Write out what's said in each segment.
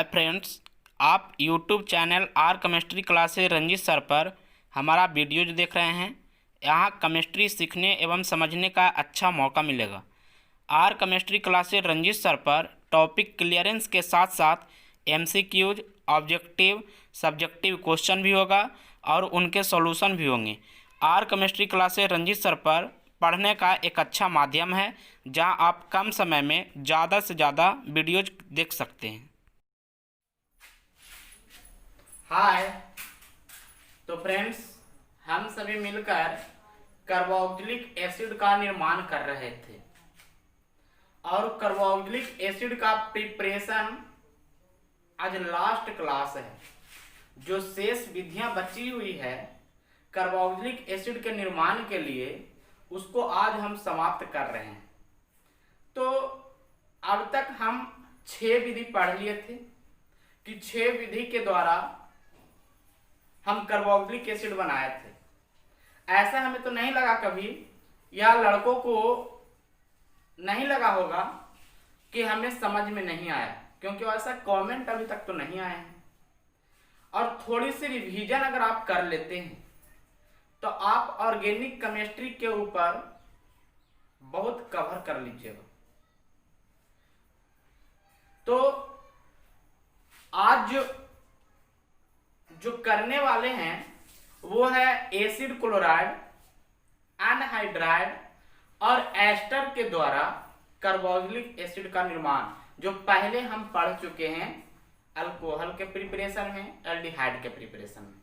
Friends, आप YouTube channel R chemistry classes Ranjeet sir पर हमारा वीडियोज देख रहे हैं। यहाँ केमिस्ट्री सीखने एवं समझने का अच्छा मौका मिलेगा। R chemistry classes Ranjeet sir पर टॉपिक क्लियरेंस के साथ साथ एमसीक्यूज, ऑब्जेक्टिव, सब्जेक्टिव क्वेश्चन भी होगा और उनके सॉल्यूशन भी होंगे। R chemistry classes Ranjeet sir पर पढ़ने का एक अच्छा माध्यम है जहां आप कम समय में ज़्यादा से ज़्यादा वीडियोज देख सकते हैं। हाय, तो फ्रेंड्स, हम सभी मिलकर कार्बोक्सिलिक एसिड का निर्माण कर रहे थे और कार्बोक्सिलिक एसिड का प्रिपरेशन आज लास्ट क्लास है। जो शेष विधियां बची हुई है कार्बोक्सिलिक एसिड के निर्माण के लिए, उसको आज हम समाप्त कर रहे हैं। तो अब तक हम 6 विधि पढ़ लिए थे कि 6 विधि के द्वारा हम कार्बोक्सिलिक एसिड बनाए थे। ऐसा हमें तो नहीं लगा कभी, या लड़कों को नहीं लगा होगा कि हमें समझ में नहीं आया, क्योंकि ऐसा कमेंट अभी तक तो नहीं आया है। और थोड़ी सी रिवीजन अगर आप कर लेते हैं तो आप ऑर्गेनिक केमिस्ट्री के ऊपर बहुत कवर कर लीजिएगा। तो आज जो करने वाले हैं वो है एसिड क्लोराइड, एनहाइड्राइड और एस्टर के द्वारा कार्बोक्सिलिक एसिड का निर्माण, जो पहले हम पढ़ चुके हैं अल्कोहल के प्रिपरेशन में, एल्डिहाइड के प्रिपरेशन में।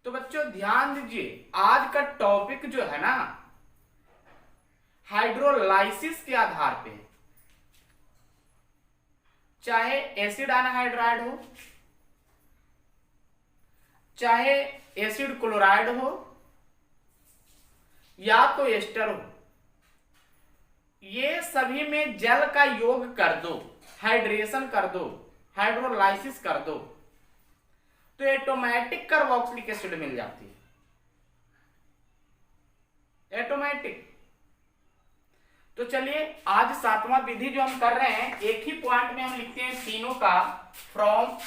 तो बच्चों ध्यान दीजिए, आज का टॉपिक जो है ना हाइड्रोलाइसिस के आधार पे, चाहे एसिड एनहाइड्राइड हो, चाहे एसिड क्लोराइड हो या तो एस्टर हो, ये सभी में जल का योग कर दो, हाइड्रेशन कर दो, हाइड्रोलाइसिस कर दो, तो ऑटोमेटिक कार्बोक्सिलिक एसिड मिल जाती है, ऑटोमेटिक। तो चलिए आज 7वां विधि जो हम कर रहे हैं, एक ही पॉइंट में हम लिखते हैं तीनों का, फ्रॉम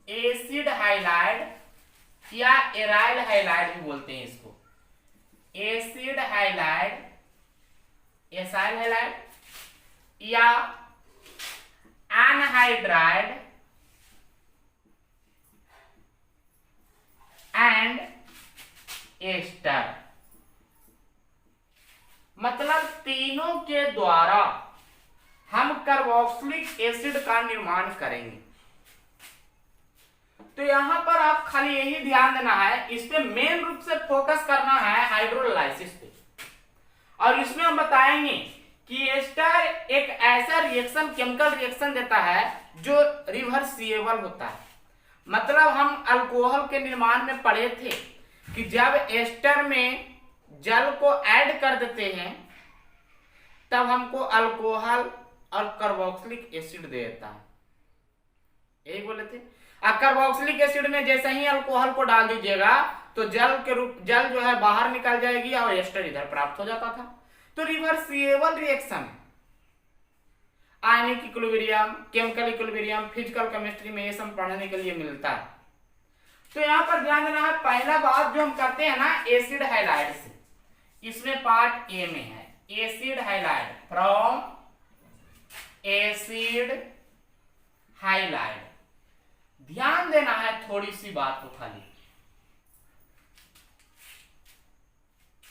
एसिड हाइलाइड या एराइल हाइलाइड भी बोलते हैं इसको, एसिड हाइलाइड, एसाइल हाइलाइड या एनहाइड्राइड एंड एस्टर, मतलब तीनों के द्वारा हम कार्बोक्सिलिक एसिड का निर्माण करेंगे। तो यहां पर आप खाली यही ध्यान देना है, इस पे मेन रूप से फोकस करना है हाइड्रोलाइसिस पे। और इसमें हम बताएंगे कि एस्टर एक ऐसा रिएक्शन, केमिकल रिएक्शन देता है जो रिवर्सिबल होता है। मतलब हम अल्कोहल के निर्माण में पढ़े थे कि जब एस्टर में जल को ऐड कर देते हैं तब हमको अल्कोहल और कार्बोक्सिलिक एसिड दे देता है, यही बोले थे। कार्बोक्सिलिक एसिड में जैसे ही अल्कोहल को डाल दीजिएगा तो जल जो है बाहर निकल जाएगी और एस्टर इधर प्राप्त हो जाता था। तो reversible reaction, ionic equilibrium, chemical equilibrium, physical chemistry में ये सब पढ़ने के लिए मिलता है। तो यहां पर ध्यान देना है, पहला बात जो हम करते हैं ना एसिड हाइलाइड से, इसमें पार्ट ए में है acid halide, from acid halide. ध्यान देना है थोड़ी सी बात को, खाली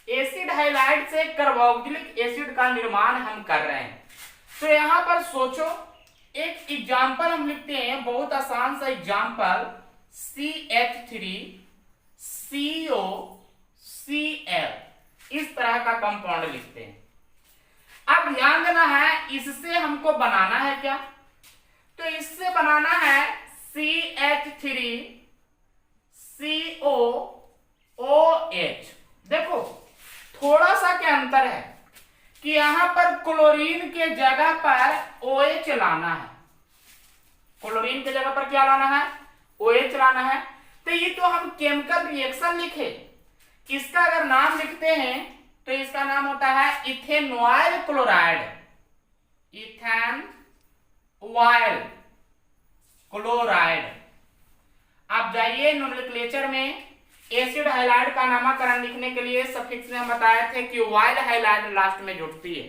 एसिड हाइलाइड से कार्बोक्सिलिक एसिड का निर्माण हम कर रहे हैं। तो यहां पर सोचो, एक एग्जांपल हम लिखते हैं, बहुत आसान सा एग्जांपल, CH3COCl, इस तरह का कंपाउंड लिखते हैं। अब ध्यान देना है, इससे हमको बनाना है क्या? तो इससे बनाना है CH3COOH। देखो थोड़ा सा क्या अंतर है कि यहां पर क्लोरीन के जगह पर OH लाना है, क्लोरीन के जगह पर क्या लाना है? OH लाना है। तो ये तो हम केमिकल रिएक्शन लिखे, इसका अगर नाम लिखते हैं तो इसका नाम होता है इथेनॉइल क्लोराइड, इथेनॉइल क्लोराइड। आप जाइए नोमेनक्लेचर में एसिड हाइलाइड का नामकरण लिखने के लिए सफिक्स में हम बताए थे कि वाइल हाइलाइड लास्ट में जुड़ती है।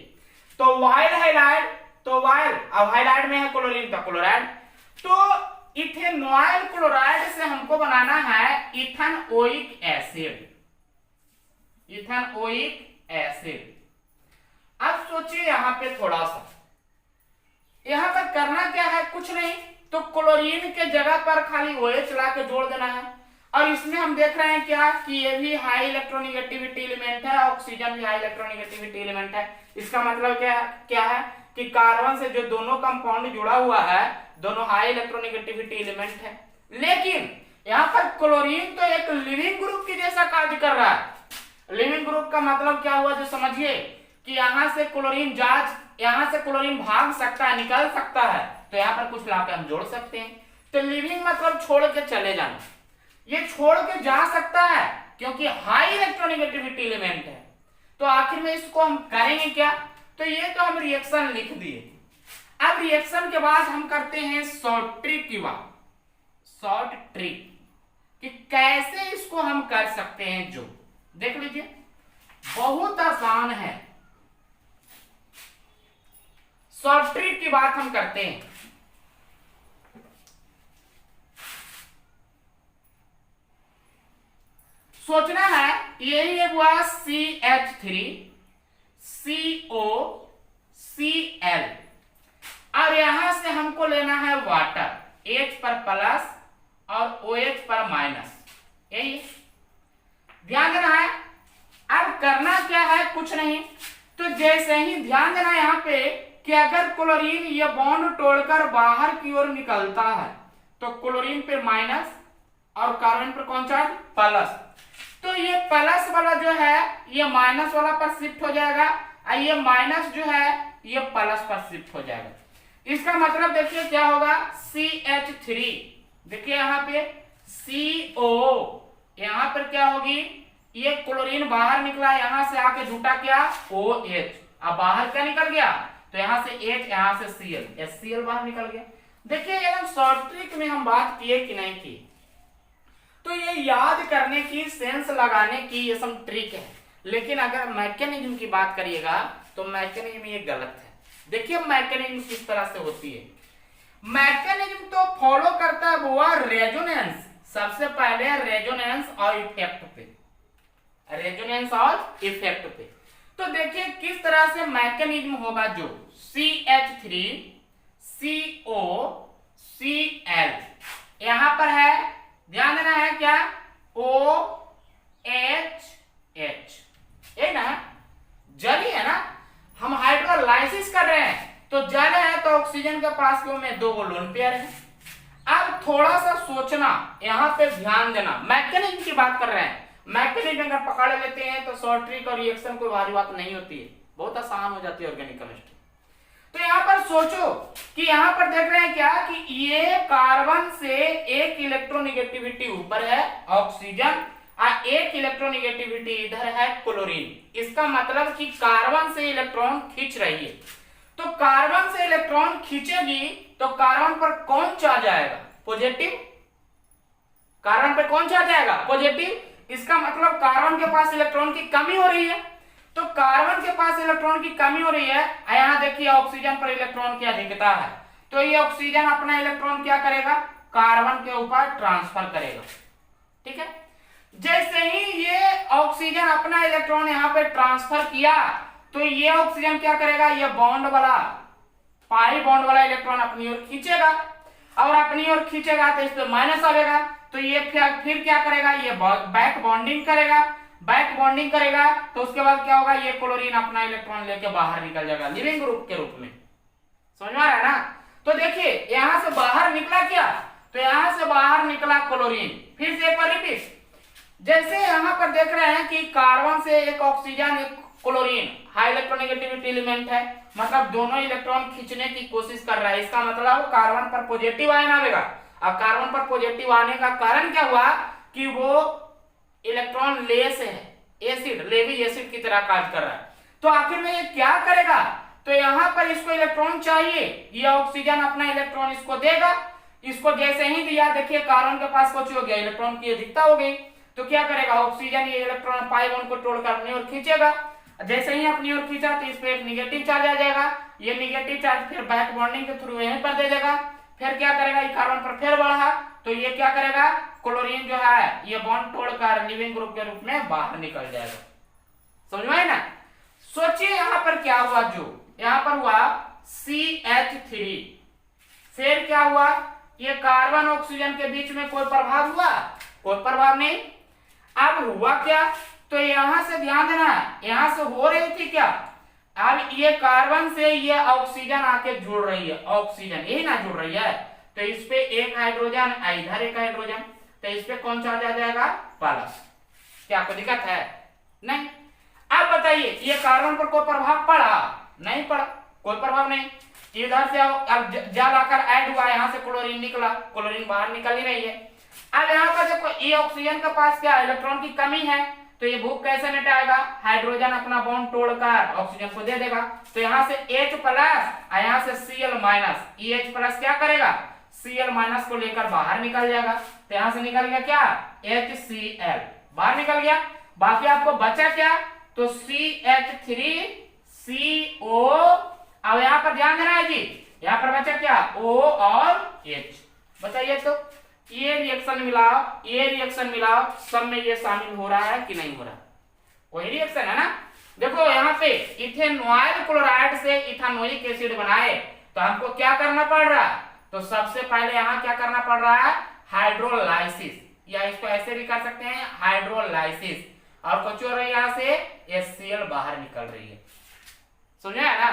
तो वाइल हाइलाइड, तो वाइल अब हाइलाइड में है क्लोरीन का क्लोराइड, तो इथेनॉइल क्लोराइड से हमको बनाना है इथेनोइक एसिड, इथेनोइक एसिड। अब सोचिए यहां पे थोड़ा सा, यहां पर करना क्या है, कुछ नहीं, तो क्लोरीन के जगह पर खाली OH ला के जोड़ देना है। और इसमें हम देख रहे हैं क्या कि ये भी हाई इलेक्ट्रोनिगेटिविटी एलिमेंट है, ऑक्सीजन भी हाई इलेक्ट्रोनिगेटिविटी एलिमेंट है। इसका मतलब क्या है कि कार्बन से जो दोनों कंपाउंड जुड़ा हुआ है दोनों हाई इलेक्ट्रोनिगेटिविटी एलिमेंट है। लेकिन यहाँ पर क्लोरीन तो एक लिविंग ग्रुप की जैसा कार्य कर रहा है। लिविंग ग्रुप का मतलब क्या हुआ, जो समझिए कि यहाँ से क्लोरीन यहाँ से क्लोरीन भाग सकता है, निकल सकता है, तो यहाँ पर कुछ लाके हम जोड़ सकते हैं। तो लिविंग मतलब छोड़ के चले जाना, ये छोड़ के जा सकता है क्योंकि हाई इलेक्ट्रोनिगेटिविटी एलिमेंट है। तो आखिर में इसको हम करेंगे क्या, तो ये तो हम रिएक्शन लिख दिए। अब रिएक्शन के बाद हम करते हैं शॉर्ट ट्रिक की बात, शॉर्ट ट्रिक कि कैसे इसको हम कर सकते हैं। जो देख लीजिए बहुत आसान है, शॉर्ट ट्रिक की बात हम करते हैं। सोचना है यही एक हुआ CH3COCl और यहां से हमको लेना है वाटर, H पर प्लस और OH पर माइनस, यही ध्यान देना है। अब करना क्या है, कुछ नहीं, तो जैसे ही ध्यान देना यहाँ पे कि अगर क्लोरीन ये बॉन्ड तोड़कर बाहर की ओर निकलता है तो क्लोरीन पे माइनस और कार्बन पर कौन सा प्लस, तो ये प्लस वाला जो है ये माइनस वाला पर शिफ्ट हो जाएगा और ये माइनस जो है ये प्लस पर शिफ्ट हो जाएगा। इसका मतलब देखिए क्या होगा, CH3, देखिए यहाँ पे CO, यहाँ पर क्या होगी, ये क्लोरीन बाहर निकला, यहाँ से आके जुटा क्या OH, अब बाहर क्या निकल गया, तो यहाँ से H, यहाँ से Cl, HCl बाहर निकल गया। देखिए एकदम शॉर्ट ट्रिक में हम बात किए कि नहीं की, तो ये याद करने की, सेंस लगाने की ये सब ट्रिक है। लेकिन अगर मैकेनिज्म की बात करिएगा तो मैकेनिज्म ये गलत है। देखिए मैकेनिज्म किस तरह से होती है, मैकेनिज्म तो फॉलो करता है वो रेजोनेंस, सबसे पहले रेजोनेंस और इफेक्ट पे, रेजोनेंस और इफेक्ट पे। तो देखिए किस तरह से मैकेनिज्म होगा, जो CH3COCl यहां पर है, ध्यान देना है क्या, OHH, ये ना जल ही है ना, हम हाइड्रोलाइसिस कर रहे हैं तो जल है तो ऑक्सीजन के पास में 2 लोन पेयर है। अब थोड़ा सा सोचना, यहाँ पे ध्यान देना, मैकेनिज्म की बात कर रहे हैं। मैकेनिज्म अगर पकड़ लेते हैं तो शॉर्ट ट्रिक और रिएक्शन कोई भारी बात नहीं होती है, बहुत आसान हो जाती है ऑर्गेनिक केमिस्ट्री। तो यहाँ पर सोचो कि यहाँ पर देख रहे हैं क्या कि ये कार्बन से एक इलेक्ट्रोनिगेटिविटी ऊपर है ऑक्सीजन और एक इलेक्ट्रोनिगेटिविटी इधर है क्लोरीन। इसका मतलब कि कार्बन से इलेक्ट्रॉन खींच रही है, तो कार्बन से इलेक्ट्रॉन खींचेगी तो कार्बन पर कौन चार्ज आएगा, पॉजिटिव, कार्बन पर कौन चार्ज आएगा, पॉजिटिव। इसका मतलब कार्बन के पास इलेक्ट्रॉन की कमी हो रही है, तो कार्बन के पास इलेक्ट्रॉन की कमी हो रही है। यहाँ देखिए ऑक्सीजन पर इलेक्ट्रॉन की अधिकता है, तो ये ऑक्सीजन अपना इलेक्ट्रॉन क्या करेगा, कार्बन के ऊपर ट्रांसफर करेगा, ठीक है। जैसे ही ये ऑक्सीजन अपना इलेक्ट्रॉन यहाँ पे ट्रांसफर किया तो ये ऑक्सीजन क्या करेगा, ये बॉन्ड वाला, पाई बॉन्ड वाला इलेक्ट्रॉन अपनी ओर खींचेगा और अपनी ओर खींचेगा तो इस पे माइनस आएगा, तो ये फिर क्या करेगा, ये बैक बॉन्डिंग करेगा, बैक बॉन्डिंग करेगा तो उसके बाद क्या होगा, ये क्लोरीन अपना इलेक्ट्रॉन लेके बाहर निकल जाएगा लिविंग ग्रुप के रूप में। समझ में आ रहा है ना। तो देखिए यहां से बाहर निकला क्या, तो यहां से बाहर निकला क्लोरीन। फिर से एक बार रिपीट, जैसे यहां पर देख रहे हैं कि कार्बन से एक ऑक्सीजन एक क्लोरीन हाई इलेक्ट्रोनेगेटिविटी एलिमेंट है, मतलब दोनों इलेक्ट्रॉन खींचने की कोशिश कर रहा है। इसका मतलब कार्बन पर पॉजिटिव आयन आएगा। अब कार्बन पर पॉजिटिव आने का कारण क्या हुआ कि वो इलेक्ट्रॉन लेस है, एसिड, लेवी एसिड की तरह कार्य कर रहा है। तो आखिर में ये क्या करेगा, तो यहाँ पर इसको इलेक्ट्रॉन चाहिए, ये ऑक्सीजन अपना इलेक्ट्रॉन इसको देगा। इसको जैसे ही दिया, देखिए कार्बन के पास कुछ हो गया, इलेक्ट्रॉन की अधिकता हो गई, तो क्या करेगा ऑक्सीजन ये इलेक्ट्रॉन पाई बॉन्ड को तोड़कर अपनी ओर खींचेगा। जैसे ही अपनी ओर खींचा तो इस पे एक निगेटिव चार्ज आ जाएगा, ये निगेटिव चार्ज फिर बैक बॉन्डिंग के थ्रू यहीं पर दे देगा। फिर क्या करेगा, ये कार्बन पर फिर बढ़ा, तो ये क्या करेगा, क्लोरीन जो है ये बॉन्ड तोड़कर लिविंग ग्रुप के रूप में बाहर निकल जाएगा। समझ में आया ना। सोचिए यहाँ पर क्या हुआ, जो यहाँ पर हुआ CH3, फिर क्या हुआ, ये कार्बन ऑक्सीजन के बीच में कोई प्रभाव हुआ, कोई प्रभाव नहीं। अब हुआ क्या, तो यहां से ध्यान देना, यहां से हो रही थी क्या, अब ये कार्बन से ये ऑक्सीजन आके जुड़ रही है, ऑक्सीजन यही ना जुड़ रही है, तो इस पे एक हाइड्रोजन, इधर एक हाइड्रोजन, तो इस पे कौन चार्ज आ जाएगा, प्लस। क्या कोई दिक्कत है, नहीं। अब बताइए ये कार्बन पर कोई प्रभाव पड़ा, नहीं पड़ा, कोई प्रभाव नहीं। इधर से अब जल आकर ऐड हुआ, यहाँ से क्लोरीन निकला, क्लोरीन बाहर निकल ही रही है। अब यहाँ पर देखो ये ऑक्सीजन के पास क्या इलेक्ट्रॉन की कमी है, तो ये भूख कैसे मिटाएगा, हाइड्रोजन अपना बॉन्ड तोड़कर ऑक्सीजन को दे देगा। तो यहाँ से H प्लस और यहाँ से Cl माइनस, EH प्लस क्या करेगा, Cl माइनस को लेकर बाहर निकल जाएगा। तो यहाँ से निकल गया क्या, HCl बाहर निकल गया। बाकी आपको बचा क्या, तो CH3CO। अब यहाँ पर ध्यान देना है जी, यहाँ पर बचा क्या, O और H। बताइए तो ये रिएक्शन मिलाओ, ये रिएक्शन मिलाओ, सब में ये शामिल हो रहा है कि नहीं हो रहा, वही रिएक्शन है ना। देखो यहाँ पे इथेनॉइल क्लोराइड से इथेनोइक एसिड बनाए, तो हमको क्या करना पड़ रहा है, तो सबसे पहले यहाँ क्या करना पड़ रहा है, हाइड्रोलाइसिस, या इसको ऐसे भी कर सकते हैं हाइड्रोलाइसिस। और कुछ हो रही है, यहाँ से HCl बाहर निकल रही है, समझे ना।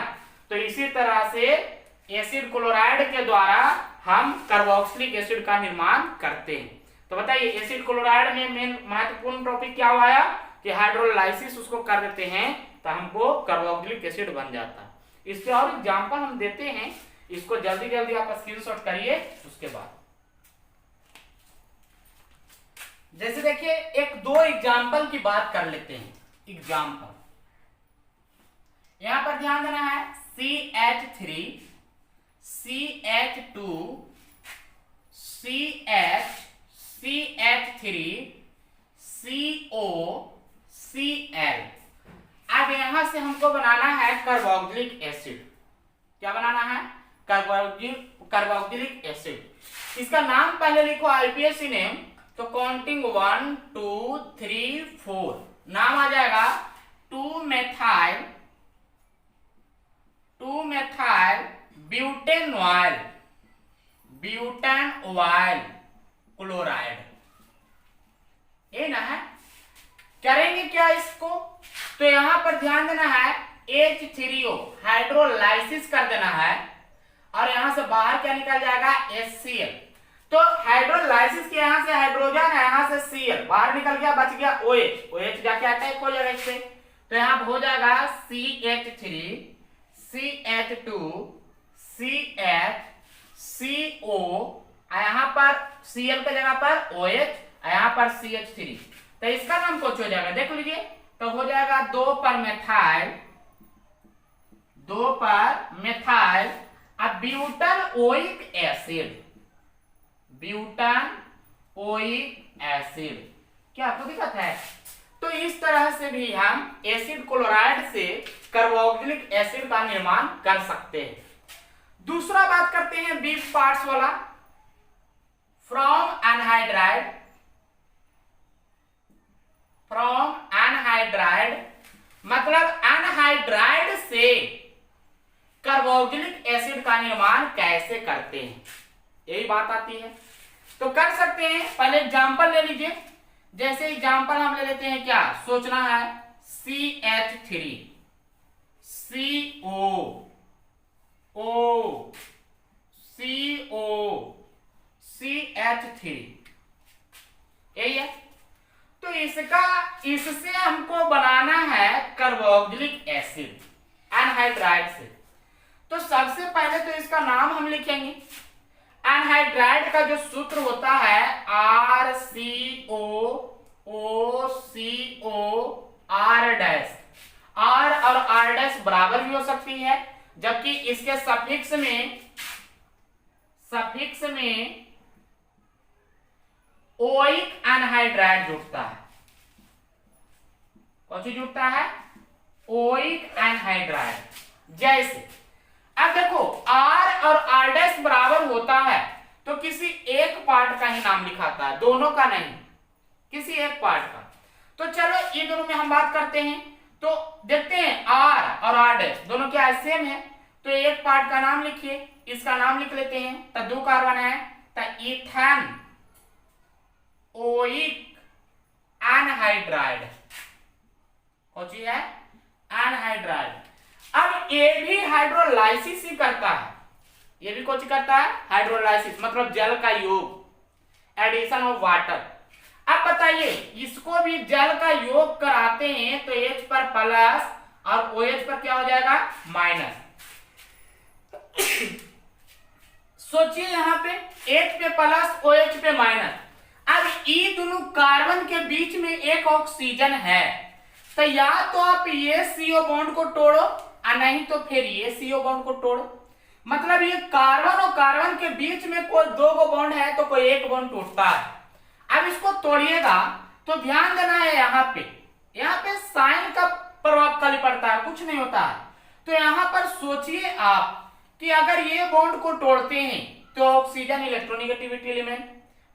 तो इसी तरह से एसिड क्लोराइड के द्वारा हम कार्बोक्सिलिक एसिड का निर्माण करते हैं। तो बताइए एसिड क्लोराइड में मेन महत्वपूर्ण टॉपिक क्या हुआ है, कि हाइड्रोलाइसिस उसको कर देते हैं तो हमको कार्बोक्सिलिक एसिड बन जाता है। इस पे और एग्जांपल हम देते हैं, इसको जल्दी जल्दी आप स्क्रीनशॉट करिए। उसके बाद जैसे देखिए एक दो एग्जांपल की बात कर लेते हैं। एग्जांपल यहां पर ध्यान देना है, CH3 CH2 CH3 CO Cl। अब यहां से हमको बनाना है कार्बोक्सिलिक एसिड। क्या बनाना है, कार्बोक्सिलिक एसिड। इसका नाम पहले लिखो आईपीएससी नेम, तो काउंटिंग 1 2 3 4 नाम आ जाएगा 2 मेथाइल ब्यूटेनॉइल क्लोराइड, ये ना है। करेंगे क्या इसको, तो यहां पर ध्यान देना है H3O हाइड्रोलाइसिस कर देना है, और यहां से बाहर क्या निकल जाएगा, HCl। तो हाइड्रोलाइसिस के यहां से हाइड्रोजन है, यहां से Cl बाहर निकल गया, बच गया OH जाके अटैक हो जाएगा इससे। तो यहां हो जाएगा CH3 CH2 CH CO, यहाँ पर Cl के जगह पर OH, यहाँ पर CH3। तो इसका नाम कुछ हो जाएगा, देख लीजिए, तो हो जाएगा 2 पर मेथाइल अब ब्यूटानोइक एसिड। क्या आपको दिक्कत है, तो इस तरह से भी हम एसिड क्लोराइड से कार्बोक्सिलिक एसिड का निर्माण कर सकते हैं। दूसरा बात करते हैं बी पार्ट्स वाला, फ्रॉम एनहाइड्राइड मतलब एनहाइड्राइड से कार्बोक्सिलिक एसिड का निर्माण कैसे करते हैं, यही बात आती है। तो कर सकते हैं, पहले एग्जांपल ले लीजिए। जैसे एग्जांपल हम ले लेते हैं, क्या सोचना है, CH3 CH3 यही है। तो इससे हमको बनाना है कार्बोक्सिलिक एसिड एनहाइड्राइड से। तो सबसे पहले तो इसका नाम हम लिखेंगे। एनहाइड्राइड का जो सूत्र होता है RCOOCO आर डैश। आर और आर डैश बराबर भी हो सकती है, जबकि इसके सफिक्स में ओइक एनहाइड्राइड जुड़ता है। कौन सी जुड़ता है? Oic anhydride. जैसे अब देखो आर और आर डैश बराबर होता है तो किसी एक पार्ट का ही नाम लिखाता है, दोनों का नहीं, किसी एक पार्ट का। तो चलो ये दोनों में हम बात करते हैं, तो देखते हैं आर और आर डैश दोनों क्या है? सेम है। तो एक पार्ट का नाम लिखिए, इसका नाम लिख लेते हैं। तो 2 कार्बन है तो इथेन ओइक एनहाइड्राइड। कौन सी है? एनहाइड्राइड। अब ये भी हाइड्रोलाइसिस ही करता है, ये भी कौन सी करता है? हाइड्रोलाइसिस, मतलब जल का योग, एडिशन ऑफ वाटर। अब बताइए इसको भी जल का योग कराते हैं तो H पर प्लस और OH पर क्या हो जाएगा? माइनस। सोचिए यहाँ पे H पे प्लस OH पे माइनस। अब ये दोनों कार्बन के बीच में एक ऑक्सीजन है, तो या तो आप ये CO बॉन्ड को तोड़ो और नहीं तो फिर ये CO बॉन्ड को तोड़ो। मतलब ये कार्बन और कार्बन के बीच में कोई 2 गो बॉन्ड है तो कोई एक बॉन्ड टूटता है। अब इसको तोड़िएगा तो ध्यान देना है यहाँ पे साइन का प्रभाव खाली पड़ता है, कुछ नहीं होता है। तो यहाँ पर सोचिए आप कि अगर ये बॉन्ड को तोड़ते हैं तो ऑक्सीजन इलेक्ट्रोनिगेटिविटी एलिमेंट,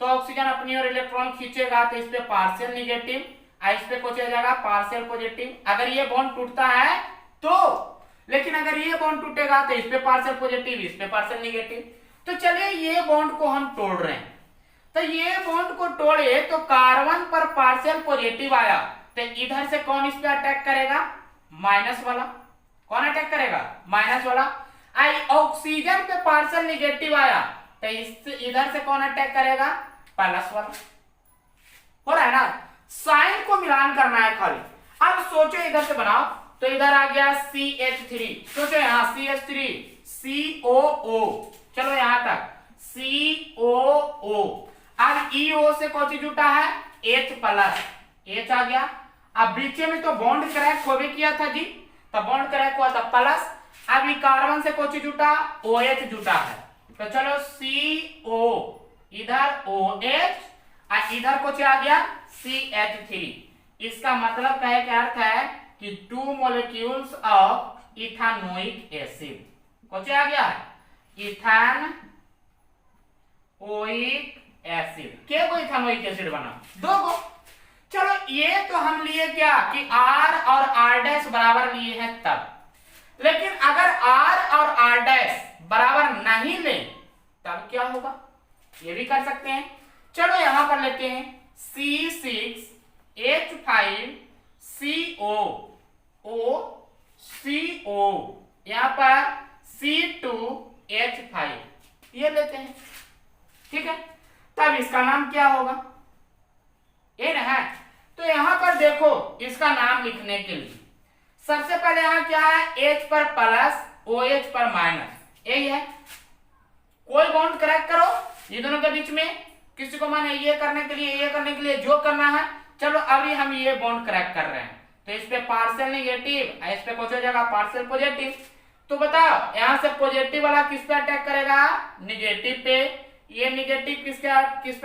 तो ऑक्सीजन अपनी ओर इलेक्ट्रॉन खींचेगा तो इस पे पार्शियल निगेटिव, इस पे कुछ हो जाएगा पार्शियल पॉजिटिव। अगर ये बॉन्ड टूटता है तो, लेकिन अगर ये बॉन्ड टूटेगा तो इस पे पार्शियल पॉजिटिव, इस पे पार्शियल निगेटिव। तो चलिए ये बॉन्ड को हम तोड़ रहे हैं, तो ये बॉन्ड को तोड़े तो कार्बन पर पार्शियल पॉजिटिव आया तो इधर से कौन इस पे अटैक करेगा? माइनस वाला। कौन अटैक करेगा? माइनस वाला। आई ऑक्सीजन पे पार्शियल निगेटिव आया तो इधर से कौन अटैक करेगा? प्लस वाला। हो रहा है ना? साइन को मिलान करना है खाली। अब सोचो इधर से बनाओ तो इधर आ गया CH3, सोचो यहाँ CH3 COO, चलो यहां तक COO। अब EO से कौन सी जुटा है? H प्लस, H आ गया। अब बीच में तो बॉन्ड क्रैक हो भी किया था जी, तो बॉन्ड क्रैक हुआ था प्लस। अब ये कार्बन से कौन सी जुटा? OH जुटा है, तो चलो CO, इधर OH और इधर कौन सी आ गया? CH3। इसका मतलब का है, क्या अर्थ है कि 2 मॉलिक्यूल्स ऑफ इथानोइक एसिड। कौन सा आ गया? Ethanoic acid. क्या कोई इथानोइक एसिड बना? 2 गो। चलो ये तो हम लिए क्या कि R और R डैश बराबर लिए हैं तब, लेकिन अगर R और R डैश बराबर नहीं ले तब क्या होगा? ये भी कर सकते हैं। चलो यहां कर लेते हैं C6H5CO CO, यहां पर C2H5 ये लेते हैं, ठीक है। तब इसका नाम क्या होगा? ये ना है। तो यहां पर देखो इसका नाम लिखने के लिए सबसे पहले यहां क्या है? H पर प्लस OH पर माइनस, यही है। कोई बॉन्ड क्रैक करो ये दोनों के बीच में, किसी को माने ये करने के लिए, ये करने के लिए जो करना है। चलो अभी हम ये बॉन्ड क्रैक कर रहे हैं तो इस पे पार्शियल निगेटिव, इस पे कौन हो जाएगा? Partial positive. तो बताओ यहां से पॉजिटिव वाला किस पे अटैक करेगा? निगेटिव पे। ये निगेटिव किस पे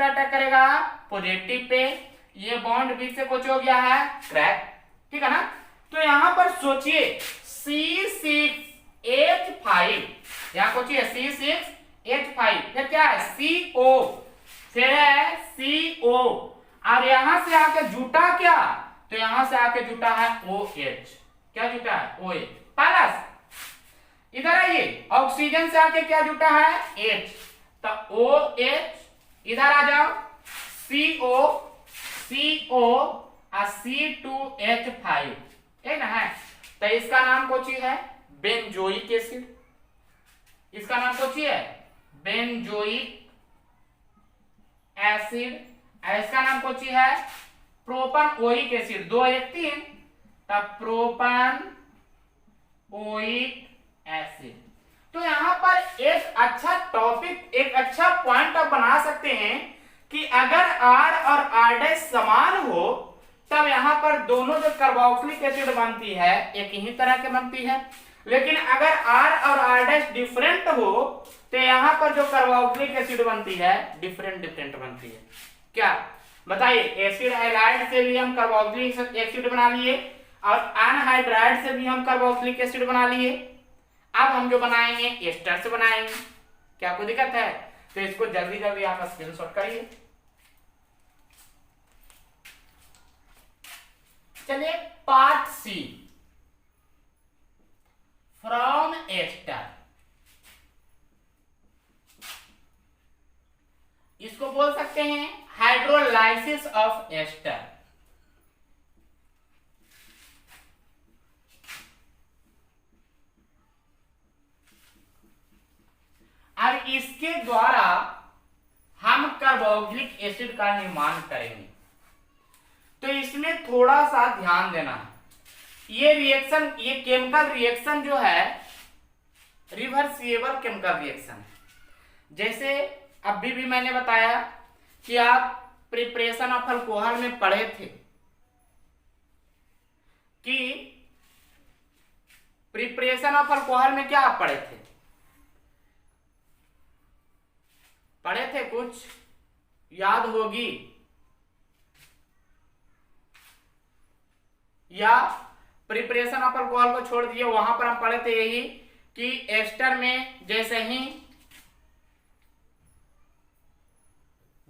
अटैक करेगा? Positive pay. ये बॉन्ड बीच से कुछ हो गया है क्रैक, ठीक है ना। तो यहां पर सोचिए C6H5, यहां कुछ है C6H5, फिर क्या है? CO, फिर है CO, और यहां से आके जुटा क्या? तो यहां से आके जुटा है OH। क्या जुटा है? OH plus. इधर आइए ऑक्सीजन से आके क्या जुटा है? H, तो OH। इधर आ जाओ CO और C2H5, ठीक ना है। तो इसका नाम कौन सी है? Benzoic acid. इसका नाम कौन सी है? Benzoic acid. इसका नाम कौन सी है? प्रोपन ओइक एसिड। 2 1 3, तब प्रोपन ओइक एसिड। तो यहां पर एक अच्छा टॉपिक, एक अच्छा पॉइंट आप बना सकते हैं कि अगर R और R डैश समान हो तब यहाँ पर दोनों जो कार्बोक्सिलिक एसिड बनती है एक ही तरह के बनती है। लेकिन अगर R और R' डिफरेंट हो तो यहाँ पर जो कार्बोक्सिलिक एसिड बनती है डिफरेंट डिफरेंट बनती है। क्या बताइए, एसिड हैलाइड से भी हम कार्बोक्सिलिक एसिड बना लिए और अनहाइड्राइड से भी हम कार्बोक्सिलिक एसिड बना लिए। अब हम जो बनाएंगे एस्टर से बनाएंगे। क्या कोई दिक्कत है? तो इसको जल्दी जल्दी आप स्क्रीनशॉट करिए। चलिए पार्ट सी, फ्रॉम एस्टर, इसको बोल सकते हैं हाइड्रोलाइसिस ऑफ एस्टर। अब इसके द्वारा हम कार्बोक्सिलिक एसिड का निर्माण करेंगे। तो इसमें थोड़ा सा ध्यान देना है। ये रिएक्शन, ये केमिकल रिएक्शन जो है रिवर्सिबल केमिकल रिएक्शन। जैसे अभी भी मैंने बताया कि आप प्रिपरेशन ऑफ अल्कोहल में पढ़े थे कि प्रिपरेशन ऑफ अल्कोहल में क्या आप पढ़े थे? पढ़े थे, कुछ याद होगी या प्रिपरेशन ऑफ अल्कोहल को छोड़ दिए, वहां पर हम पढ़े थे यही कि एस्टर में जैसे ही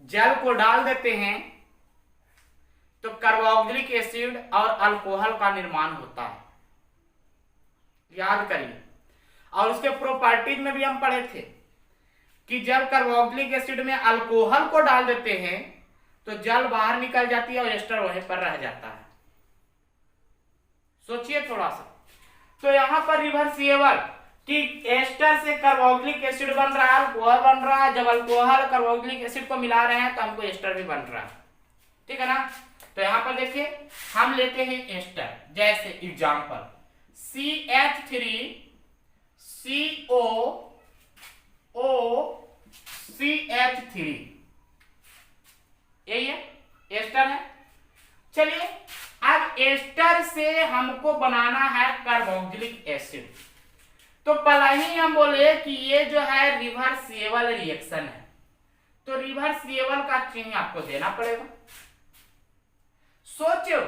जल को डाल देते हैं तो कार्बोक्सिलिक एसिड और अल्कोहल का निर्माण होता है। याद करिए। और उसके प्रॉपर्टीज में भी हम पढ़े थे कि जब कार्बोक्सिलिक एसिड में अल्कोहल को डाल देते हैं तो जल बाहर निकल जाती है और एस्टर वहीं पर रह जाता है। सोचिए थोड़ा सा। तो यहां पर रिवर्सिबल कि एस्टर से कार्बोक्सिलिक एसिड बन रहा है, अल्कोहल बन रहा है। जब अल्कोहल कार्बोक्सिलिक एसिड को मिला रहे हैं तो हमको एस्टर भी बन रहा है। ठीक है ना? तो यहां पर देखिए हम लेते हैं एस्टर, जैसे एग्जांपल CH3COOCH3, यही है एस्टर है। चलिए अब एस्टर से हमको बनाना है कार्बोक्सिलिक एसिड। तो पहले ही हम बोले कि ये जो है रिवर्सिबल रिएक्शन है, तो रिवर्सिबल का चिन्ह आपको देना पड़ेगा। सोचो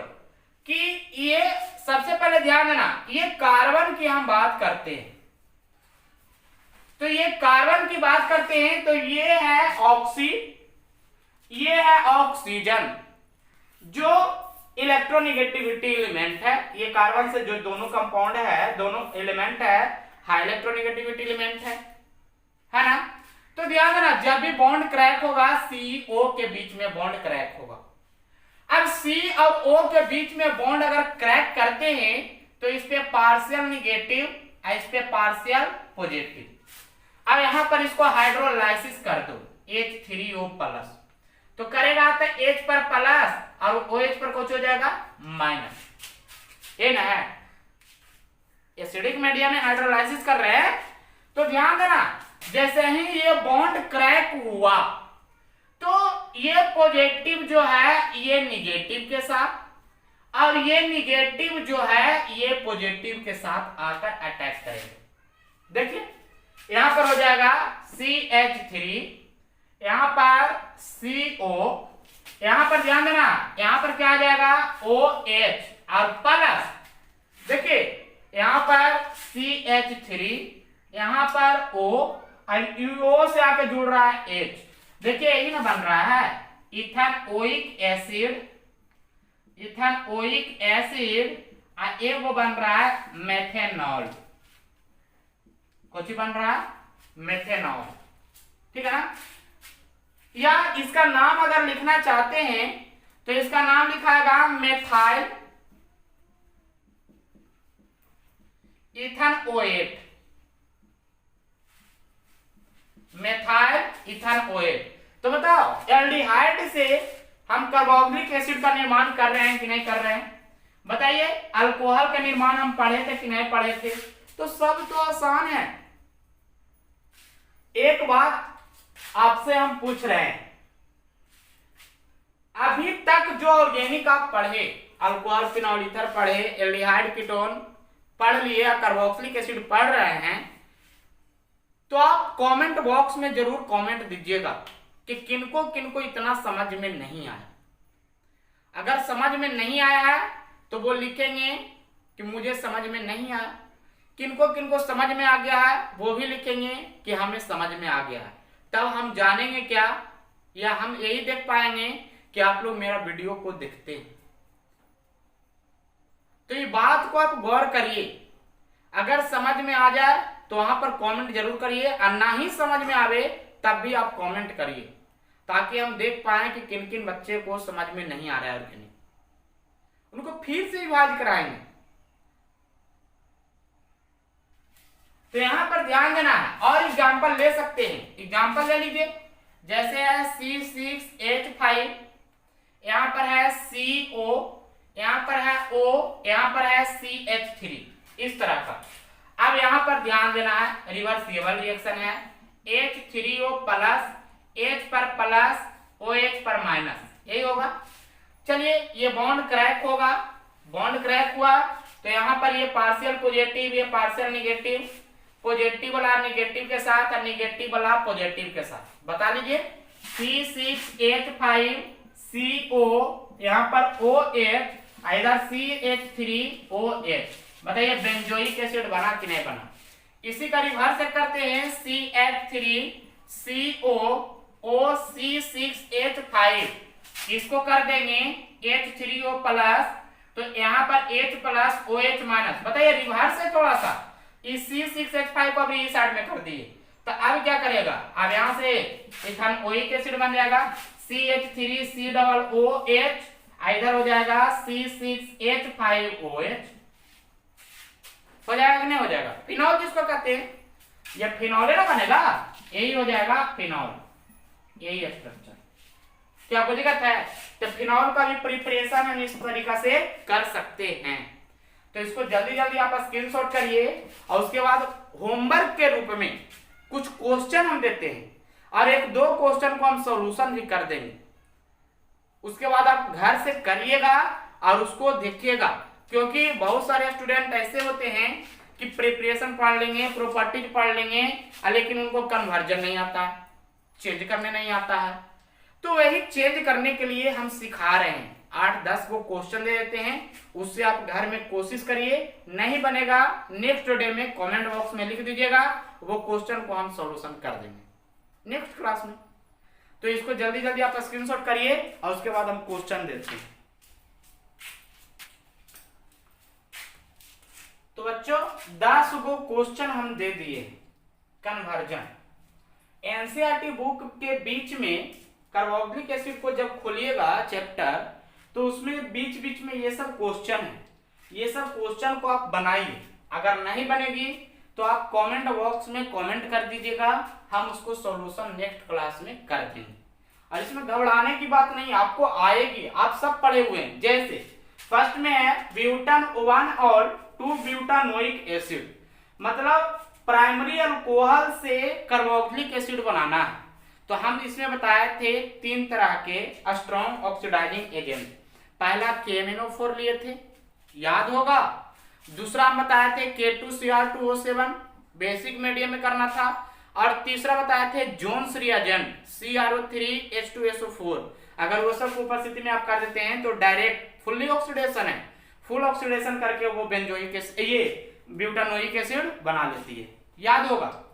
कि ये सबसे पहले ध्यान देना, ये कार्बन की हम बात करते हैं। तो ये कार्बन की बात करते हैं तो ये है ये है ऑक्सीजन जो इलेक्ट्रोनिगेटिविटी एलिमेंट है। ये कार्बन से जो दोनों कंपाउंड है, दोनों एलिमेंट है, हाई इलेक्ट्रोनिगेटिविटी एलिमेंट है ना? तो ध्यान देना, जब भी बॉन्ड क्रैक होगा CO के बीच में बॉन्ड क्रैक होगा। अब C और O के बीच में बॉन्ड अगर क्रैक करते हैं तो इस पे पार्शियल निगेटिव, इस पे पार्शियल पॉजिटिव। अब यहां पर इसको हाइड्रोलाइसिस कर दो H3O+, तो करेगा तो H पर प्लस और OH पर कुछ हो जाएगा माइनस। ये ना है, एसिडिक मीडियम में हाइड्रोलाइसिस कर रहे हैं तो ध्यान देना, जैसे ही ये बॉन्ड क्रैक हुआ तो ये पॉजिटिव जो है ये निगेटिव के साथ और ये निगेटिव जो है ये पॉजिटिव के साथ आकर अटैच करेंगे। देखिए यहां पर हो जाएगा CH3, यहां पर CO, यहां पर ध्यान देना, यहां पर क्या आ जाएगा OH और प्लस। देखिए यहां पर CH3, यहां पर O और O से आके जुड़ रहा है H। देखिए यही ना बन रहा है इथेनोइक एसिड, और एक वो बन रहा है मेथेनॉल। कुछ बन रहा है मेथेनॉल। ठीक है ना? या इसका नाम अगर लिखना चाहते हैं तो इसका नाम लिखाएगा मेथाइल इथेनोएट, मेथाइल इथेनोएट। तो बताओ एल्डिहाइड से हम कार्बोक्सिलिक एसिड का निर्माण कर रहे हैं कि नहीं कर रहे हैं? बताइए अल्कोहल का निर्माण हम पढ़े थे कि नहीं पढ़े थे? तो सब तो आसान है। एक बात आपसे हम पूछ रहे हैं, अभी तक जो ऑर्गेनिक आप पढ़े, अल्कोहल, फिनॉल ईथर पढ़े, एल्डिहाइड, कीटोन पढ़ लिए, कार्बोक्सिलिक एसिड पढ़ रहे हैं, तो आप कमेंट बॉक्स में जरूर कमेंट दीजिएगा कि किनको किनको इतना समझ में नहीं आया। अगर समझ में नहीं आया है तो वो लिखेंगे कि मुझे समझ में नहीं आया, किनको किनको समझ में आ गया है वो भी लिखेंगे कि हमें समझ में आ गया है। तब हम जानेंगे क्या, या हम यही देख पाएंगे कि आप लोग मेरा वीडियो को देखते हैं। तो ये बात को आप गौर करिए, अगर समझ में आ जाए तो वहां पर कमेंट जरूर करिए, और ना ही समझ में आवे तब भी आप कमेंट करिए, ताकि हम देख पाए कि किन किन बच्चे को समझ में नहीं आ रहा है ऑर्गेनिक, उनको फिर से रिवाइज कराएंगे। तो यहां पर ध्यान देना है, और एग्जाम्पल ले सकते हैं, एग्जाम्पल ले लीजिए, जैसे है C6H5, यहां पर है CO, यहां पर है O, यहां पर है CH3, इस तरह का। अब यहां पर ध्यान देना है, रिवर्सिबल रिएक्शन है, H3O प्लस, H पर प्लस, OH पर माइनस, यही होगा। चलिए ये बॉन्ड क्रैक होगा, बॉन्ड क्रैक हुआ तो यहां पर ये पार्शियल पॉजिटिव, ये पार्शियल निगेटिव, पॉजिटिव वाला निगेटिव के साथ और निगेटिव वाला पॉजिटिव के साथ, बता लीजिए। C6H5CO, यहाँ पर OH, इधर CH3OH, बताइए बेंजोइक एसिड बना कि नहीं बना। इसी का रिवर्स करते हैं, CH3COOC6H5, इसको कर देंगे H3O प्लस, तो यहाँ पर H प्लस OH माइनस, बताइए रिवर्स है थोड़ा सा, इस C6H5 को भी इस साइड में कर दिए, तो अब क्या करेगा, अब यहां से इथानोइक एसिड बन जाएगा, CH3COOH, इधर हो जाएगा C6H5OH, हो जाएगा कि नहीं हो जाएगा। फिनॉल किसको कहते हैं, ये फिनॉल ना बनेगा, यही हो जाएगा फिनॉल, यही स्ट्रक्चर। क्या कोई दिक्कत है, तो फिनॉल का भी प्रिपरेशन हम इस तरीका से कर सकते हैं। तो इसको जल्दी जल्दी आप स्क्रीनशॉट करिए, और उसके बाद होमवर्क के रूप में कुछ क्वेश्चन हम देते हैं, और एक दो क्वेश्चन को हम सॉल्यूशन भी कर देंगे। उसके बाद आप घर से करिएगा और उसको देखिएगा, क्योंकि बहुत सारे स्टूडेंट ऐसे होते हैं कि प्रिपरेशन पढ़ लेंगे, प्रॉपर्टीज पढ़ लेंगे, लेकिन उनको कन्वर्जन नहीं आता है, चेंज करने नहीं आता है। तो वही चेंज करने के लिए हम सिखा रहे हैं, 8-10 को क्वेश्चन दे देते हैं, उससे आप घर में कोशिश करिए, नहीं बनेगा नेक्स्ट डे में कमेंट बॉक्स में लिख दीजिएगा, वो क्वेश्चन को हम सॉल्यूशन कर देंगे नेक्स्ट क्लास में। तो इसको जल्दी जल्दी आप स्क्रीनशॉट करिए, और उसके बाद हम क्वेश्चन देते हैं। तो बच्चों 10 गो क्वेश्चन हम दे दिए कन्वर्जन। एनसीईआरटी बुक के बीच में कार्बोक्सिलिक एसिड को जब खोलिएगा चैप्टर, तो उसमें बीच बीच में ये सब क्वेश्चन है, ये सब क्वेश्चन को आप बनाइए। अगर नहीं बनेगी तो आप कमेंट बॉक्स में कमेंट कर दीजिएगा, हम उसको सॉल्यूशन नेक्स्ट क्लास में कर देंगे। और इसमें घबराने की बात नहीं, आपको आएगी, आप सब पढ़े हुए हैं। जैसे फर्स्ट में है ब्यूटान 1 और 2 ब्यूटानोइक एसिड, मतलब प्राइमरी अल्कोहल से कार्बोक्सिलिक एसिड बनाना है। तो हम इसमें बताए थे 3 तरह के स्ट्रॉन्ग ऑक्सीडाइजिंग एजेंट। पहला KMnO4 लिए थे, याद होगा। दूसरा हम बताए थे K2Cr2O7, बेसिक मीडियम में करना था। और तीसरा बताए थे जोन्स रिएजेंट CrO3H2SO4। अगर वो सब उपस्थिति में आप कर देते हैं तो डायरेक्ट फुल्ली ऑक्सीडेशन है, फुल ऑक्सीडेशन करके वो बेंजोइक ये ब्यूटानोइक एसिड बना लेती है, याद होगा।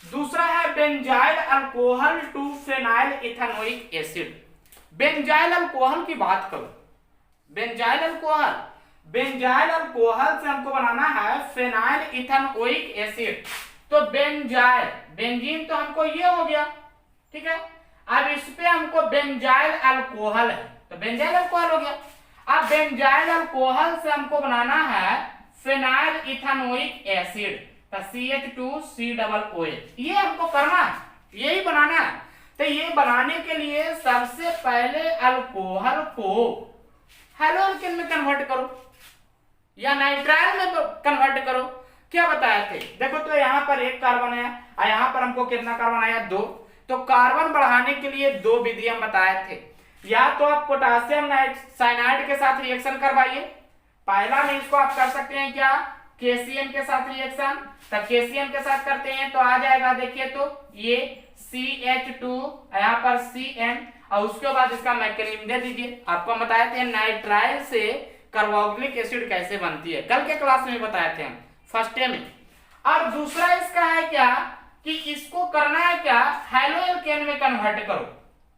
दूसरा है benzyl alcohol to phenyl ethanoic acid. Benzyl alcohol की बात करो, बेंजाइल अल्कोहल से हमको बनाना है फेनाइल इथानोइक एसिड। तो बेंजाइल, बेंजीन तो हमको ये हो गया, ठीक है। अब इस पे हमको बेंजाइल अल्कोहल है, तो बेंजाइल अल्कोहल हो गया। अब बेंजाइल अल्कोहल से हमको बनाना है फेनाइल इथानोइक एसिड, तो CH2COOH, ये हमको करना है, यही बनाना है। तो ये बनाने के लिए सबसे पहले अल्कोहल को हेलोल्केन में कन्वर्ट करो या नाइट्राइल में कन्वर्ट करो। क्या बताए थे, देखो तो यहाँ पर 1 कार्बन है और यहाँ पर हमको कितना कार्बन आया 2। तो कार्बन बढ़ाने के लिए 2 विधि हम बताए थे। या तो आप पोटासियम साइनाइड के साथ रिएक्शन करवाइए। पहला में इसको आप कर सकते हैं क्या, KCl के साथ रिएक्शन। तब KCl के साथ करते हैं तो आ जाएगा, देखिए तो ये CH2 यहाँ पर CN, और उसके बाद इसका मैकेनिज्म दे दीजिए। आपको बताए थे नाइट्राइल से कार्बोक्सिलिक एसिड कैसे बनती है, कल के क्लास में बताए थे हम फर्स्ट डे में। और दूसरा इसका है क्या कि इसको करना है क्या, हैलोएल्केन में कन्वर्ट करो।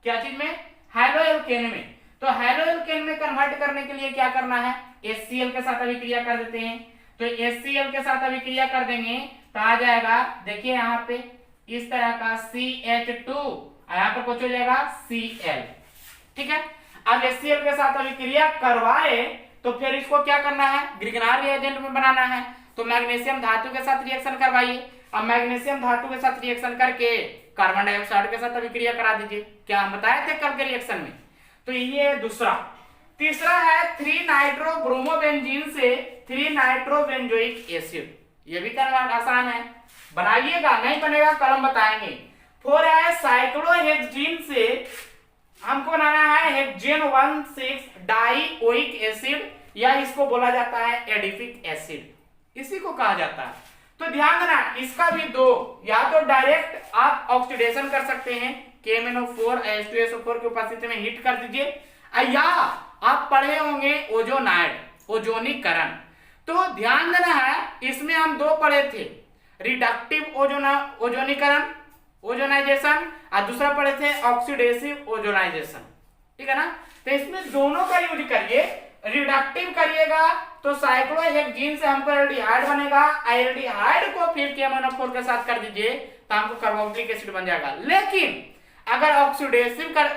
क्या चीज में, हैलोएल्केन में। तो हैलोएल्केन में कन्वर्ट करने के लिए क्या करना है, HCl के साथ अभिक्रिया कर देते हैं। तो HCl के साथ अभिक्रिया कर देंगे तो आ जाएगा, देखिए यहाँ पे इस तरह का CH2, यहाँ पर कुछ हो जाएगा Cl। ठीक है, अब HCl के साथ अभिक्रिया करवाए तो फिर इसको क्या करना है, ग्रिगनार रिएजेंट में बनाना है। तो मैग्नीशियम धातु के साथ रिएक्शन करवाइए। अब मैग्नीशियम धातु के साथ रिएक्शन करके कार्बन डाइऑक्साइड के साथ अभिक्रिया करा दीजिए, क्या हम बताए थे कल के रिएक्शन में। तो ये दूसरा। तीसरा है 3 नाइट्रोब्रोमोबेंजीन से 3 नाइट्रोबेंजोइक एसिड। ये भी करना आसान है, बनाइएगा, नहीं बनेगा कल हम बताएंगे। 4 है साइक्लोहेक्सीन से हमको बनाना है हेक्सेन 1,6 डाइओइक एसिड, या इसको बोला जाता है एडिपिक एसिड, इसी को कहा जाता है। तो ध्यान देना, इसका भी दो, या तो डायरेक्ट आप ऑक्सीडेशन कर सकते हैं, KMnO4 H2SO4 की उपस्थिति में हीट कर दीजिए, या आप पढ़े होंगे ओजोनाइड, ओजोनीकरण। तो ध्यान देना है, इसमें हम दो पढ़े थे, रिडक्टिव ओजोनीकरण ओजोनाइजेशन, और दूसरा पढ़े थे ऑक्सीडेसिव ओजोनाइजेशन। ठीक है ना, तो इसमें दोनों का यूज करिए। रिडक्टिव करिएगा तो साइक्लोहेक्सीन से हमको एल्डिहाइड बनेगा, एल्डिहाइड को फिर KMnO4 के साथ कर दीजिए तो हमको कार्बोक्सिलिक एसिड बन जाएगा। लेकिन अगर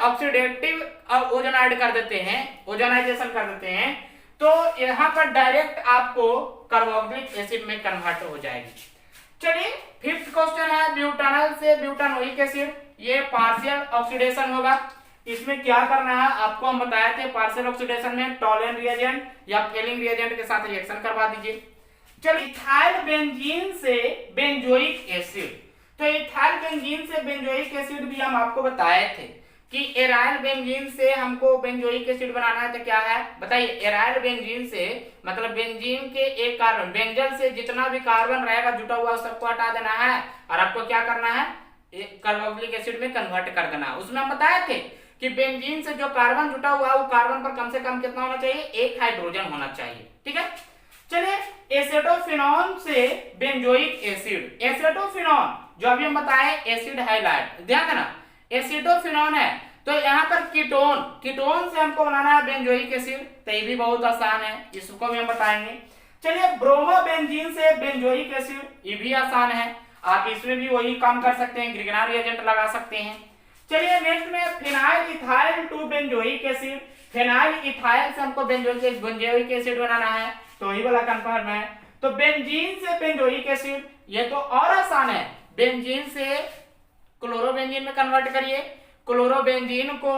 ऑक्सीडेटिव ओजोनाइड कर देते हैं, ओजोनाइजेशन कर देते हैं, तो यहां पर डायरेक्ट आपको कार्बोक्सिलिक एसिड में कन्वर्ट हो जाएगी। चलिए 5th क्वेश्चन है ब्यूटानॉल से ब्यूटानोइक एसिड, ये पार्शियल ऑक्सीडेशन होगा। इसमें क्या करना है आपको हम बताए थे, पार्शियल ऑक्सीडेशन में टॉलेंट रिएजेंट या फेलिंग रिएजेंट के साथ रिएक्शन करवा दीजिए। चलिए इथाइल बेंजीन से बेंजोइक एसिड, तो इथाइल बेंजीन से बेंजोइक एसिड भी हम आपको बताए थे कि एराइल बेंजीन से हमको बेंजोइक एसिड बनाना है। तो क्या है बताइए, एराइल बेंजीन से मतलब बेंजीन के एक कार्बन, बेंजल से जितना भी कार्बन रहेगा जुटा हुआ सबको हटा देना है, और आपको क्या करना है, कार्बोक्सिलिक एसिड में कन्वर्ट कर देना। उसमें हम बताए थे कि बेंजीन से जो कार्बन जुटा हुआ है वो कार्बन पर कम से कम कितना होना चाहिए, 1 हाइड्रोजन होना चाहिए। ठीक है, चलिए एसेटोफिनॉन से बेंजोइक एसिड, एसेटोफिनॉन जो अभी हम बताए एसिड हैलाइड, ध्यान देना एसिटोफिनॉन है, तो यहाँ पर कीटोन से हमको बनाना है बेंजोइक एसिड, तो ये भी बहुत आसान है, इसको भी हम बताएंगे। चलिए ब्रोमोबेंजीन से बेंजोइक एसिड, ये भी आसान है, आप इसमें भी वही काम कर सकते हैं, ग्रिगनार रिएजेंट लगा सकते हैं। चलिए नेक्स्ट में phenyl ethyl to benzoic acid, phenyl ethyl से हमको बेंजोइक एसिड बनाना है, तो वही वाला कंफर्म है। तो बेंजीन से बेंजोइक एसिड, ये तो और आसान है, बेंजीन से क्लोरोबेंजीन में कन्वर्ट करिए, क्लोरोबेंजीन को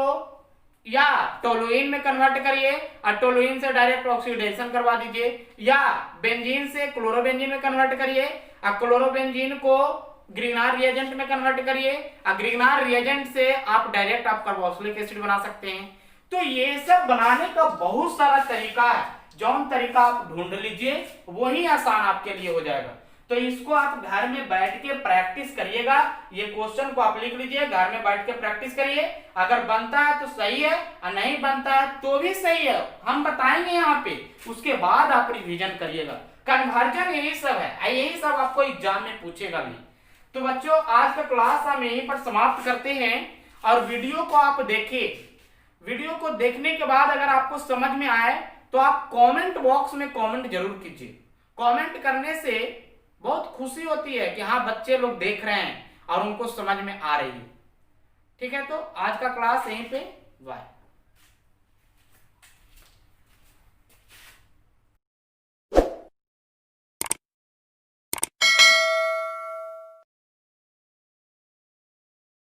या टोलुइन में कन्वर्ट करिए, और टोलुइन से डायरेक्ट ऑक्सीडेशन करवा दीजिए, या बेंजीन से क्लोरोबेंजीन में कन्वर्ट करिए, और क्लोरोबेंजीन को ग्रिगनार रिएजेंट में कन्वर्ट करिए, और ग्रिगनार रिएजेंट से आप डायरेक्ट आप कार्बोक्सिलिक एसिड बना सकते हैं। तो ये सब बनाने का बहुत सारा तरीका है, जौन तरीका आप ढूंढ लीजिए वही आसान आपके लिए हो जाएगा। तो इसको आप घर में बैठ के प्रैक्टिस करिएगा, ये क्वेश्चन को आप लिख लीजिए, घर में बैठ के प्रैक्टिस करिए, अगर बनता है तो सही है और नहीं बनता है तो भी सही है, हम बताएंगे यहाँ पे, उसके बाद आप रिवीजन करिएगा। कन्वर्जन यही सब है, यही सब आपको एग्जाम में पूछेगा भी। तो बच्चों आज का क्लास हम यहीं पर समाप्त करते हैं, और वीडियो को आप देखिए, वीडियो को देखने के बाद अगर आपको समझ में आए तो आप कमेंट बॉक्स में कमेंट जरूर कीजिए। कमेंट करने से बहुत खुशी होती है कि हाँ बच्चे लोग देख रहे हैं और उनको समझ में आ रही है। ठीक है, तो आज का क्लास यहीं पे बाय।